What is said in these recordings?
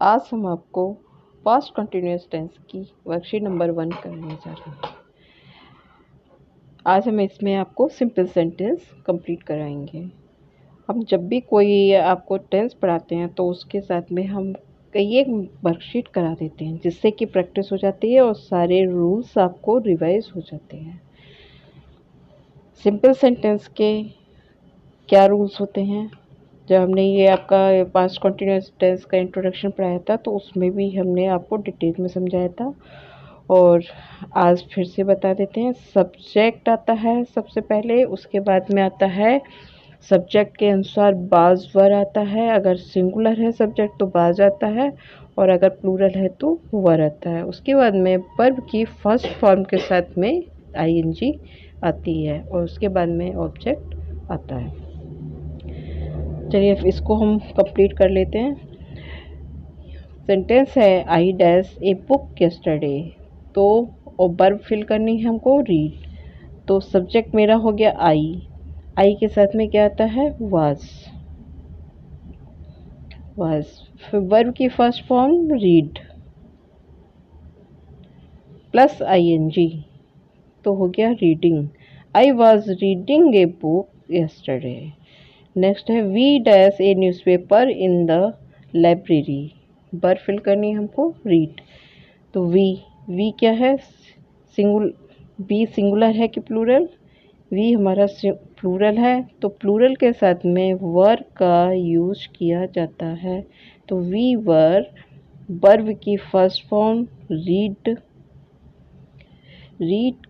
आज हम आपको पास्ट कंटिन्यूअस टेंस की वर्कशीट नंबर 1 करने जा रहे हैं। आज हम इसमें आपको सिंपल सेंटेंस कंप्लीट कराएंगे। हम जब भी कोई आपको टेंस पढ़ाते हैं तो उसके साथ में हम कई एक वर्कशीट करा देते हैं, जिससे कि प्रैक्टिस हो जाती है और सारे रूल्स आपको रिवाइज हो जाते हैं। सिंपल सेंटेंस के क्या रूल्स होते हैं? जब हमने ये आपका पास्ट कंटिन्यूअस टेंस का इंट्रोडक्शन पढ़ाया था तो उसमें भी हमने आपको डिटेल में समझाया था, और आज फिर से बता देते हैं। सब्जेक्ट आता है सबसे पहले, उसके बाद में आता है सब्जेक्ट के अनुसार बाज वर आता है। अगर सिंगुलर है सब्जेक्ट तो बाज आता है, और अगर प्लूरल है तो वर आता है। उसके बाद में वर्ब की फर्स्ट फॉर्म के साथ में आईएनजी आती है, और उसके बाद में ऑब्जेक्ट आता है। चलिए इसको हम कंप्लीट कर लेते हैं। सेंटेंस है I dash a book yesterday, तो और वर्ब फिल करनी है हमको रीड। तो सब्जेक्ट मेरा हो गया आई के साथ में क्या आता है वाज। फिर वर्ब की first form read plus ING, तो हो गया reading. I was reading a book yesterday. Next है we dash a newspaper in the library. Verb fill करनी है हमको रीड। तो वी क्या है? वी सिंगुलर है कि प्लूरल? वी हमारा प्लूरल है, तो प्लूरल के साथ में वर का यूज किया जाता है। तो वी वर, वर्ब की फर्स्ट फॉर्म रीड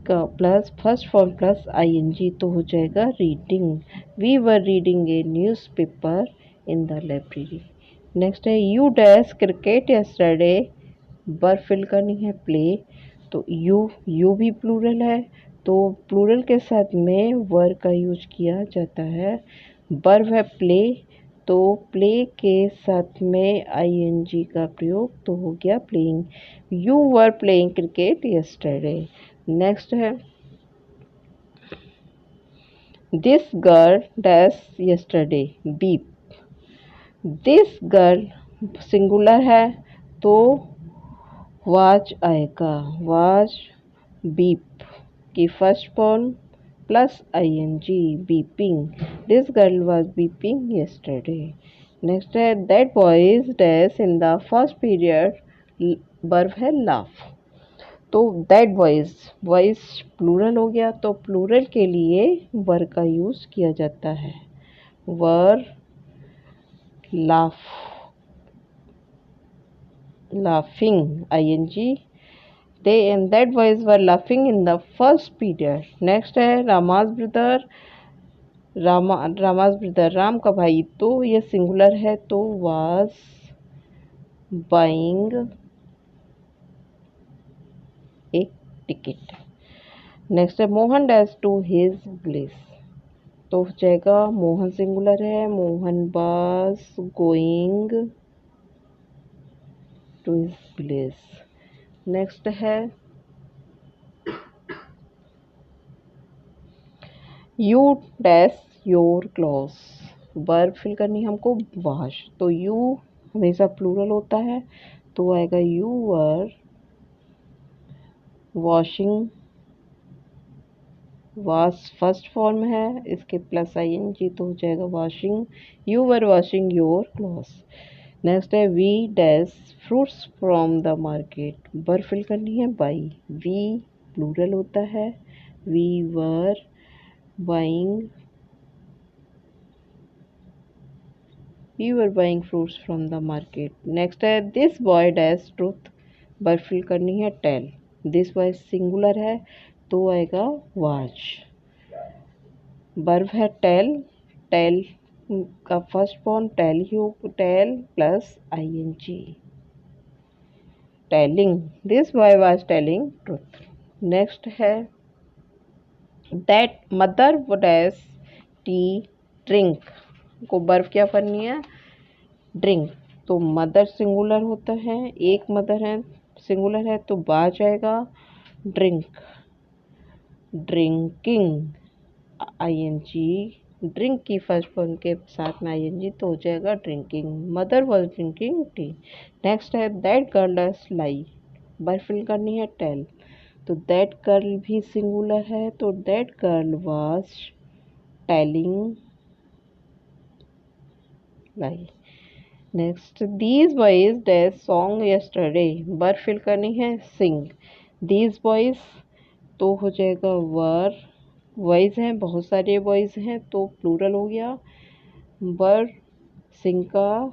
का plus first form plus ING, तो हो जाएगा reading. We were reading a newspaper in the library. Next है you dash cricket yesterday. Verb fill करनी है प्ले। तो यू भी प्लूरल है, तो प्लूरल के साथ में वर का यूज किया जाता है। वर्ब है प्ले, तो प्ले के साथ में आईएनजी का प्रयोग, तो हो गया playing. You were playing cricket yesterday. Next है this girl dash yesterday weep. This girl singular है, तो वाज आएगा। वाज बीप की first form plus ING weeping. This girl was weeping yesterday. Next है that boys dash in the first period. Verb है laugh. तो that boys plural हो गया, तो प्लूरल के लिए वर का यूज किया जाता है। Were laugh laughing ING. They and that boys were laughing in the first period. Next है रामाज ब्रदर। रामाज ब्रदर राम का भाई, तो ये सिंगुलर है, तो वाज बाइंग एक टिकट। नेक्स्ट है Mohan dash to his place, तो हो जाएगा मोहन सिंगुलर है, Mohan was going to his place. Next है you dash your cloth. Verb fill करनी है हमको वॉश, तो यू हमेशा प्लूरल होता है, तो आएगा you were washing. Wash first form है, इसके प्लस आईएनजी, तो हो जाएगा washing. You were washing your clothes. Next है we dash fruits from the market. Verb fill करनी है बाई। वी प्लूरल होता है, we were buying fruits from the market. Next है this boy dash truth. Verb fill करनी है tell. This boy singular है, तो आएगा वाच। वर्ब है टेल का first form tell plus ING, telling. This boy was telling truth. Next है that mother dash tea drink. को वर्ब क्या करनी है ड्रिंक, तो मदर सिंगुलर होता है, एक मदर है सिंगुलर है, तो बा जाएगा ड्रिंक। ड्रिंकिंग आईएनजी ड्रिंक की फर्स्ट फॉर्म के साथ में आईएनजी तो हो जाएगा drinking. Mother was drinking tea. Next है that girl does lie. Verb fill करनी है टेल। तो दैट गर्ल भी सिंगुलर है तो that girl was telling lie. Next these boys dash song yesterday. Verb fill करनी है सिंग। दीज बॉयज तो हो जाएगा वर। बॉयज हैं, बहुत सारे बॉयज हैं तो प्लूरल हो गया। वर सिंग का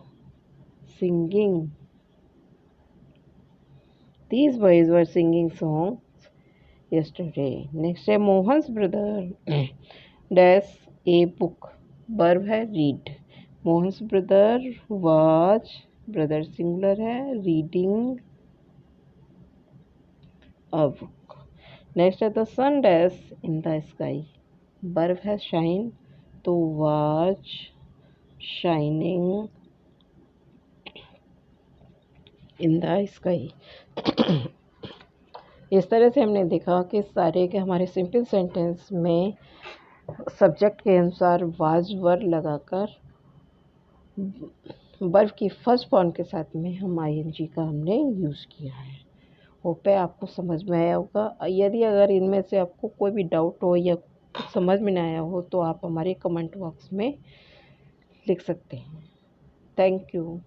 singing. These boys were singing song yesterday. Next है Mohan's brother dash a book. Verb है read. Mohan's brother was, brother singular है, रीडिंग अ बुक। नेक्स्ट है the sun dash in the sky. Verb है shine तो was shining in the sky. इस तरह से हमने देखा कि सारे के हमारे सिंपल सेंटेंस में सब्जेक्ट के अनुसार वाज वर लगाकर वर्ब की फर्स्ट फॉर्म के साथ में हम आईएनजी का हमने यूज़ किया है। होप है आपको समझ में आया होगा। यदि अगर इनमें से आपको कोई भी डाउट हो या कुछ समझ में ना आया हो तो आप हमारे कमेंट बॉक्स में लिख सकते हैं। Thank you.